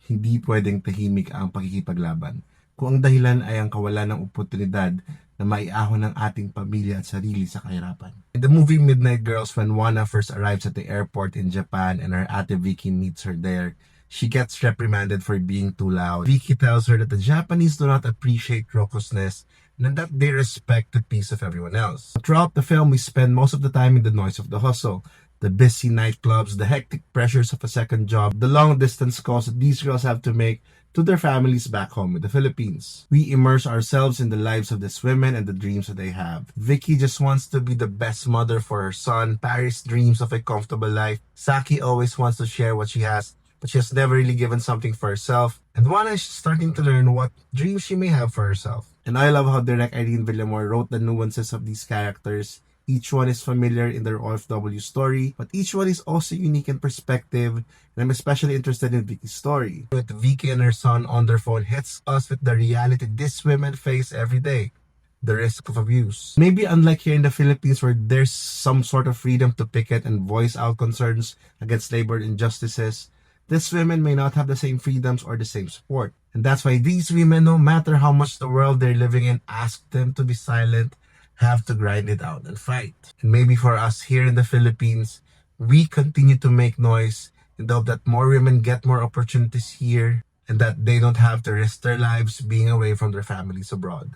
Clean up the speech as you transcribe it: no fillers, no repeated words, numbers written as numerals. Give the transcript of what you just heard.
Hindi pwedeng tahimik ang pakikipaglaban. Kung ang dahilan ay ang kawalan ng oportunidad na maiahon ng ating pamilya at sarili sa kahirapan. In the movie Midnight Girls, when Wana first arrives at the airport in Japan and her ate Vicky meets her there, she gets reprimanded for being too loud. Vicky tells her that the Japanese do not appreciate raucousness and that they respect the peace of everyone else. Throughout the film, we spend most of the time in the noise of the hustle, the busy nightclubs, the hectic pressures of a second job, the long distance calls that these girls have to make to their families back home in the Philippines. We immerse ourselves in the lives of these women and the dreams that they have. Vicky just wants to be the best mother for her son. Paris dreams of a comfortable life. Saki always wants to share what she has, but she has never really given something for herself. And Juana is starting to learn what dreams she may have for herself. And I love how Direct Irene Villamor wrote the nuances of these characters. Each one is familiar in their OFW story, but each one is also unique in perspective, and I'm especially interested in Vicky's story. With Vicky and her son on their phone hits us with the reality these women face every day. The risk of abuse. Maybe unlike here in the Philippines where there's some sort of freedom to picket and voice out concerns against labor injustices, these women may not have the same freedoms or the same support. And that's why these women, no matter how much the world they're living in asks them to be silent, have to grind it out and fight. And maybe for us here in the Philippines, we continue to make noise in the hope that more women get more opportunities here and that they don't have to risk their lives being away from their families abroad.